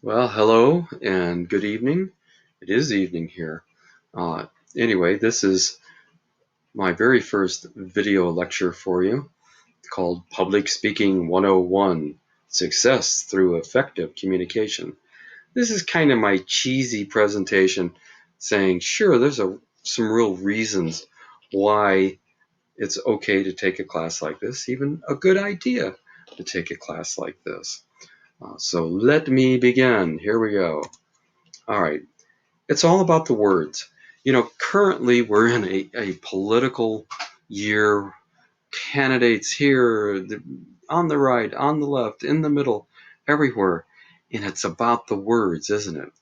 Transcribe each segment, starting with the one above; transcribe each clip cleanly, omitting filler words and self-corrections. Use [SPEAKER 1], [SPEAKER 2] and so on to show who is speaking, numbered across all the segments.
[SPEAKER 1] Well, hello and good evening. It is evening here. Uh, anyway, this is my very first video lecture for you called Public Speaking 101 Success Through Effective Communication. This is kind of my cheesy presentation saying, sure, there's some real reasons why it's okay to take a class like this, even a good idea to take a class like this. So let me begin. Here we go. All right. It's all about the words. Currently we're in a political year. Candidates here, on the right, on the left, in the middle, everywhere. And it's about the words, isn't it?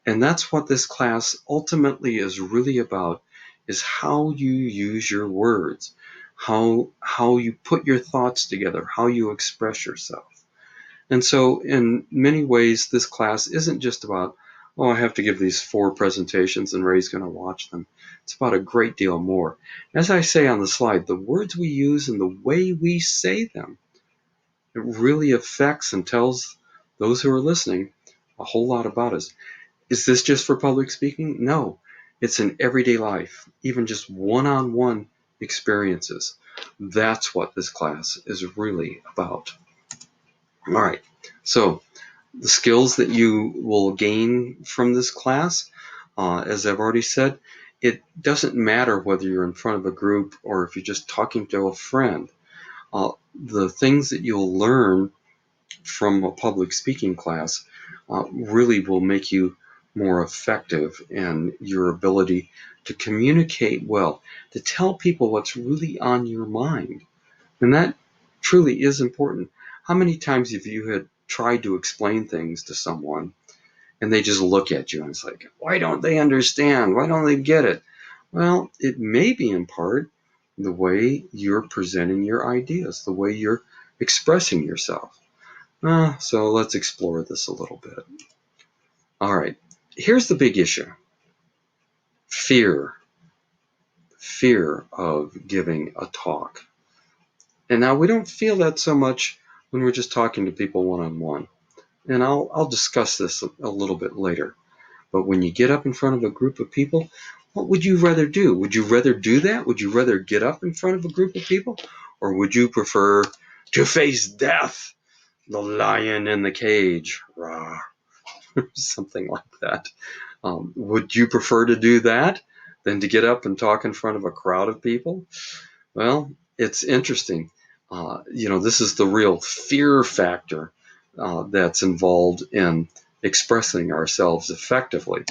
[SPEAKER 1] And that's what this class ultimately is really about, is how you use your words, how you put your thoughts together, how you express yourself. And so in many ways, this class isn't just about, oh, I have to give these 4 presentations and Ray's going to watch them. It's about a great deal more. As I say on the slide, the words we use and the way we say them, it really affects and tells those who are listening a whole lot about us. Is this just for public speaking? No, it's in everyday life, even just one-on-one experiences. That's what this class is really about. All right, so the skills that you will gain from this class, as I've already said, it doesn't matter whether you're in front of a group or if you're just talking to a friend. The things that you'll learn from a public speaking class really will make you more effective in your ability to communicate well, to tell people what's really on your mind. And that truly is important. How many times have you had tried to explain things to someone and they just look at you and it's like, why don't they understand? Why don't they get it? Well, it may be in part the way you're presenting your ideas, the way you're expressing yourself. So let's explore this a little bit. All right, here's the big issue. Fear. Fear of giving a talk. And now we don't feel that so much when we're just talking to people one-on-one. And I'll discuss this a little bit later. But when you get up in front of a group of people, what would you rather do? Would you rather do that? Would you rather get up in front of a group of people? Or would you prefer to face death, the lion in the cage, rah, something like that? Would you prefer to do that than to get up and talk in front of a crowd of people? Well, it's interesting. This is the real fear factor that's involved in expressing ourselves effectively.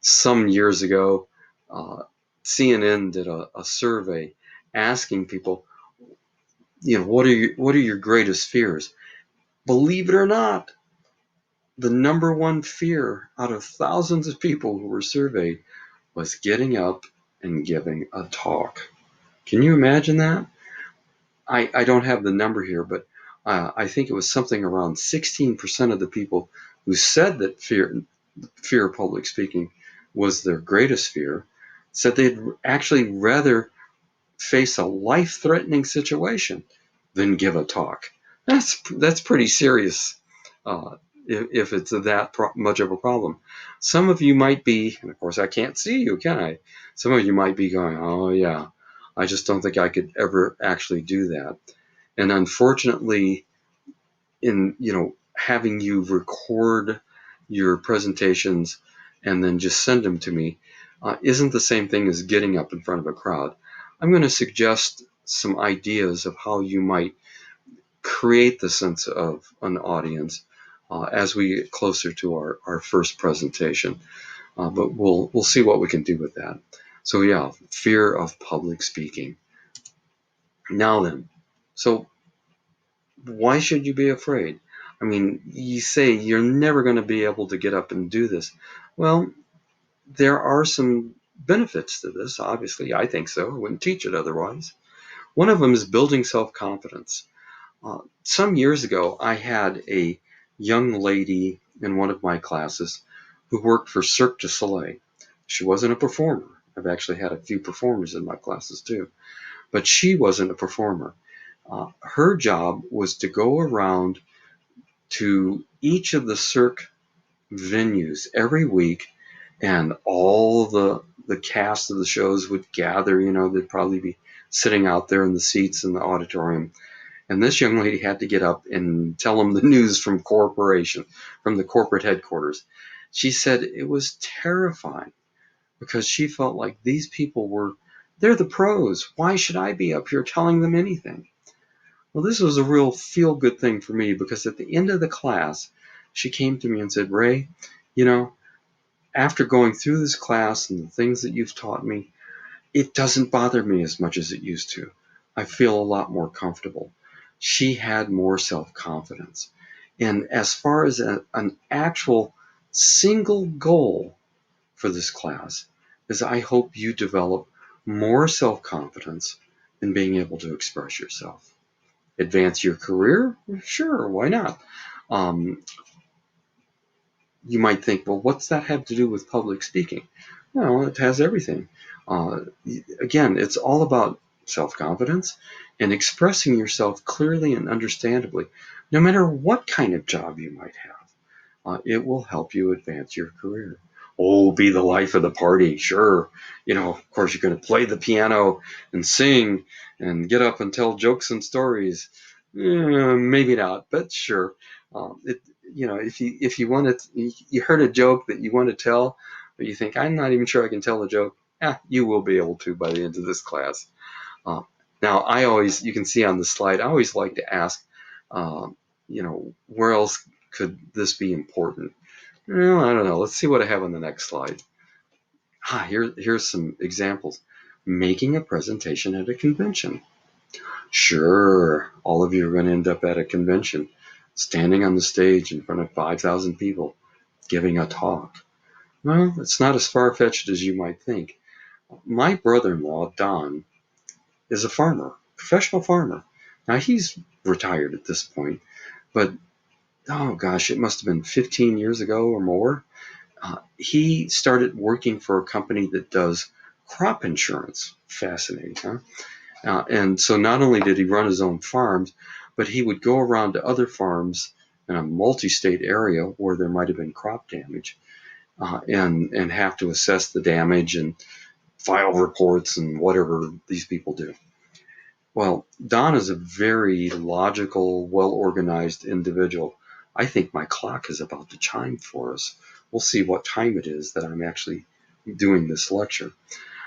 [SPEAKER 1] Some years ago, uh, CNN did a survey asking people, what are your greatest fears? Believe it or not, the number one fear out of thousands of people who were surveyed was getting up and giving a talk. Can you imagine that? I don't have the number here, but I think it was something around 16% of the people who said that fear of public speaking was their greatest fear, said they'd actually rather face a life-threatening situation than give a talk. That's pretty serious uh, if it's that much of a problem. Some of you might be, and of course I can't see you, can I? Some of you might be going, oh yeah, I just don't think I could ever actually do that. And unfortunately, in having you record your presentations and then just send them to me isn't the same thing as getting up in front of a crowd. I'm going to suggest some ideas of how you might create the sense of an audience as we get closer to our first presentation. But we'll see what we can do with that. So yeah, fear of public speaking. Now then, so why should you be afraid? I mean, you say you're never going to be able to get up and do this. Well, there are some benefits to this, obviously. I think so. I wouldn't teach it otherwise. One of them is building self-confidence. Some years ago, I had a young lady in one of my classes who worked for Cirque du Soleil. She wasn't a performer. I've actually had a few performers in my classes too, but she wasn't a performer. Her job was to go around to each of the Cirque venues every week, and all the cast of the shows would gather. They'd probably be sitting out there in the seats in the auditorium, and this young lady had to get up and tell them the news from the corporate headquarters. She said it was terrifying because she felt like these people they're the pros. Why should I be up here telling them anything? Well, this was a real feel-good thing for me, because at the end of the class, she came to me and said, Ray, after going through this class and the things that you've taught me, it doesn't bother me as much as it used to. I feel a lot more comfortable. She had more self-confidence. And as far as an actual single goal for this class is, I hope you develop more self-confidence in being able to express yourself. Advance your career? Sure, why not? You might think, well, what's that have to do with public speaking? Well, it has everything. Again, it's all about self-confidence and expressing yourself clearly and understandably, no matter what kind of job you might have. It will help you advance your career. Oh, be the life of the party, sure. Of course, you're going to play the piano and sing and get up and tell jokes and stories. Maybe not, but sure. If you want to, you heard a joke that you want to tell, but you think, I'm not even sure I can tell the joke. You will be able to by the end of this class. Uh, Now, you can see on the slide, I always like to ask, where else could this be important? Well, I don't know. Let's see what I have on the next slide. Here's some examples. Making a presentation at a convention. Sure, all of you are going to end up at a convention, standing on the stage in front of 5,000 people, giving a talk. Well, it's not as far-fetched as you might think. My brother-in-law, Don, is a farmer, professional farmer. Now, he's retired at this point, but oh gosh, it must have been 15 years ago or more. He started working for a company that does crop insurance. Fascinating, huh? And so not only did he run his own farms, but he would go around to other farms in a multi-state area where there might have been crop damage, and have to assess the damage and file reports and whatever these people do. Well, Don is a very logical, well-organized individual. I think my clock is about to chime for us. We'll see what time it is that I'm actually doing this lecture.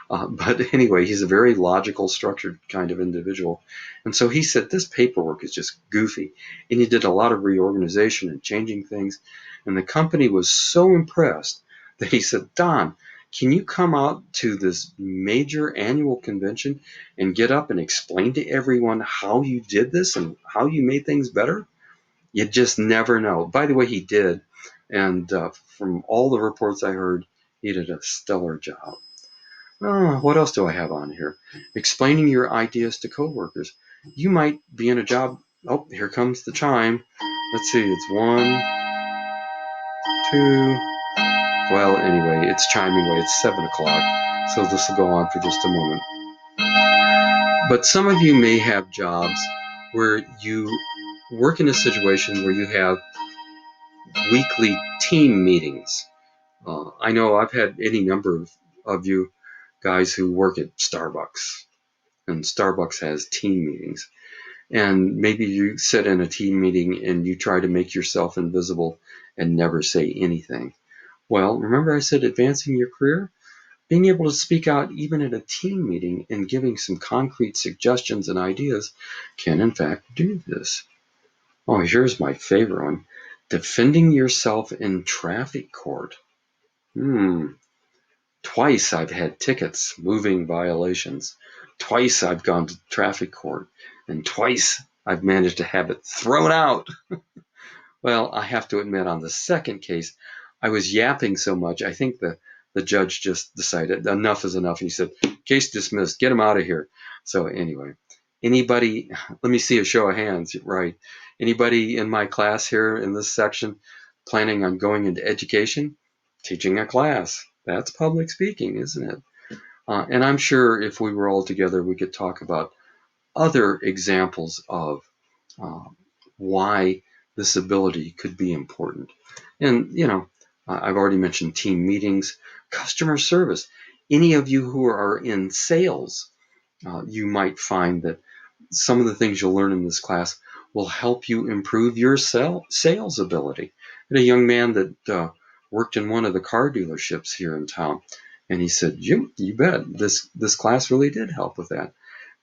[SPEAKER 1] But anyway, he's a very logical, structured kind of individual. And so he said, this paperwork is just goofy. And he did a lot of reorganization and changing things. And the company was so impressed that he said, Don, can you come out to this major annual convention and get up and explain to everyone how you did this and how you made things better? You just never know. By the way, he did. And from all the reports I heard, he did a stellar job. What else do I have on here? Explaining your ideas to coworkers. You might be in a job. Oh, here comes the chime. Let's see, it's 1, 2. Well, anyway, it's chiming away. It's 7 o'clock, so this will go on for just a moment. But some of you may have jobs where you work in a situation where you have weekly team meetings. I know I've had any number of you guys who work at Starbucks, and Starbucks has team meetings. And maybe you sit in a team meeting and you try to make yourself invisible and never say anything. Well, remember I said advancing your career? Being able to speak out even at a team meeting and giving some concrete suggestions and ideas can in fact do this. Oh, here's my favorite one. Defending yourself in traffic court. Twice I've had tickets, moving violations. Twice I've gone to traffic court. And twice I've managed to have it thrown out. Well, I have to admit, on the second case, I was yapping so much, I think the judge just decided enough is enough. He said, case dismissed, get him out of here. So anyway, anybody, let me see a show of hands, right? Anybody in my class here in this section planning on going into education? Teaching a class. That's public speaking, isn't it? And I'm sure if we were all together, we could talk about other examples of why this ability could be important. And, I've already mentioned team meetings, customer service. Any of you who are in sales, you might find that some of the things you'll learn in this class will help you improve your sales ability. I had a young man that worked in one of the car dealerships here in town, and he said, you bet, this class really did help with that.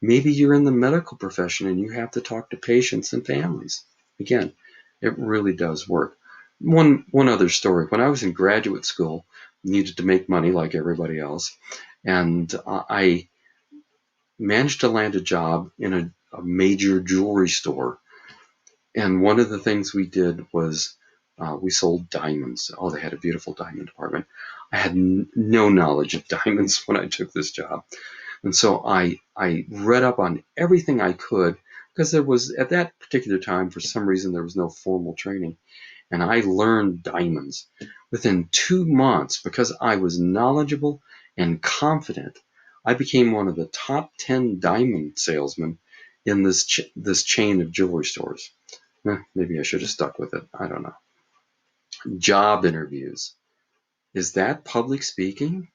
[SPEAKER 1] Maybe you're in the medical profession and you have to talk to patients and families. Again, it really does work. One other story. When I was in graduate school, needed to make money like everybody else, and I managed to land a job in a major jewelry store. And one of the things we did was we sold diamonds. Oh, they had a beautiful diamond department. I had no knowledge of diamonds when I took this job. And so I read up on everything I could, because there was, at that particular time, for some reason, there was no formal training. And I learned diamonds. Within 2 months, because I was knowledgeable and confident, I became one of the top 10 diamond salesmen in this chain of jewelry stores. Maybe I should have stuck with it. I don't know. Job interviews. Is that public speaking?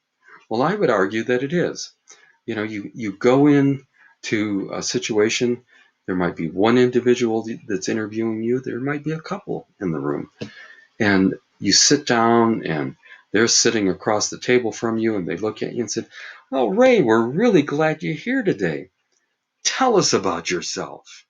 [SPEAKER 1] Well, I would argue that it is. You go in to a situation, there might be one individual that's interviewing you, there might be a couple in the room, and you sit down and they're sitting across the table from you, and they look at you and say, "Oh, Ray, we're really glad you're here today. Tell us about yourself."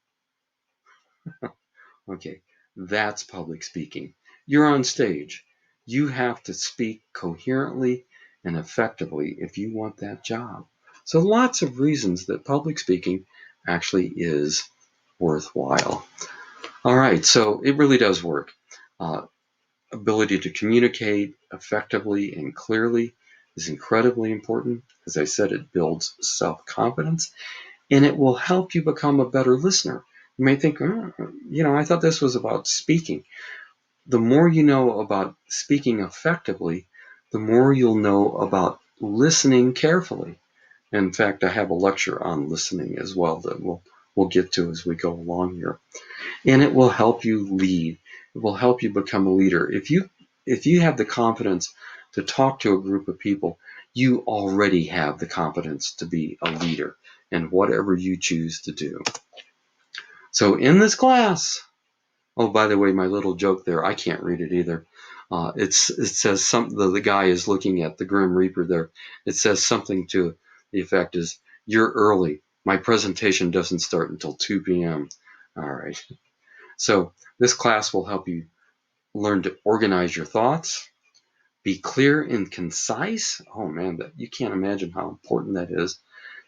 [SPEAKER 1] Okay, that's public speaking. You're on stage. You have to speak coherently and effectively if you want that job. So lots of reasons that public speaking actually is worthwhile. All right, so it really does work. Ability to communicate effectively and clearly is incredibly important. As I said, it builds self-confidence, and it will help you become a better listener. You may think, I thought this was about speaking. The more you know about speaking effectively, the more you'll know about listening carefully. In fact, I have a lecture on listening as well that we'll get to as we go along here. And it will help you lead. It will help you become a leader. If you have the confidence to talk to a group of people, you already have the confidence to be a leader in whatever you choose to do. So in this class, oh, by the way, my little joke there, I can't read it either. It says something, the guy is looking at the Grim Reaper there. It says something to the effect is, "You're early. My presentation doesn't start until 2 p.m. All right. So this class will help you learn to organize your thoughts, be clear and concise. Oh man, you can't imagine how important that is.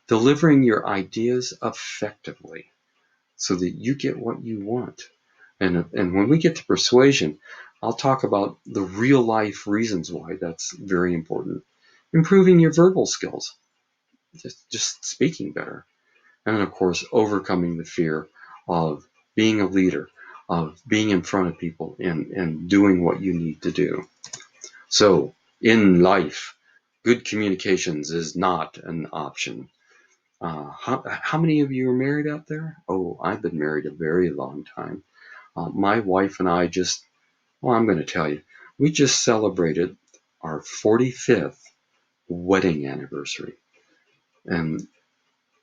[SPEAKER 1] Delivering your ideas effectively so that you get what you want. And when we get to persuasion, I'll talk about the real life reasons why that's very important. Improving your verbal skills, just speaking better. And then, of course, overcoming the fear of being a leader, of being in front of people and doing what you need to do. So in life, good communications is not an option. How many of you are married out there? Oh, I've been married a very long time. My wife and I I'm going to tell you, we just celebrated our 45th wedding anniversary. And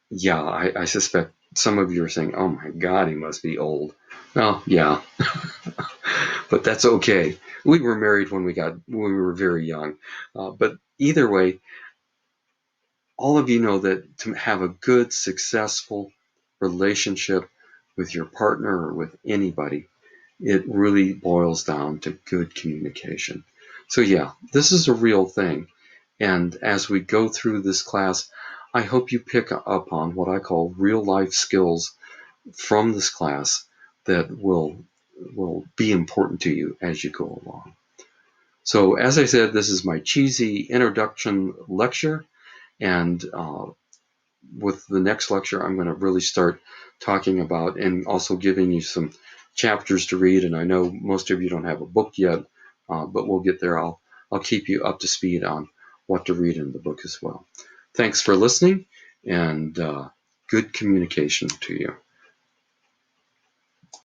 [SPEAKER 1] yeah, I suspect some of you are saying, "Oh my God, he must be old." Well, yeah, but that's okay. We were married when we were very young. But either way, all of you know that to have a good, successful relationship with your partner or with anybody, it really boils down to good communication. So yeah, this is a real thing. And as we go through this class, I hope you pick up on what I call real life skills from this class that will be important to you as you go along. So as I said, this is my cheesy introduction lecture, and with the next lecture, I'm going to really start talking about and also giving you some chapters to read. And I know most of you don't have a book yet, but we'll get there. I'll keep you up to speed on what to read in the book as well. Thanks for listening, and good communication to you.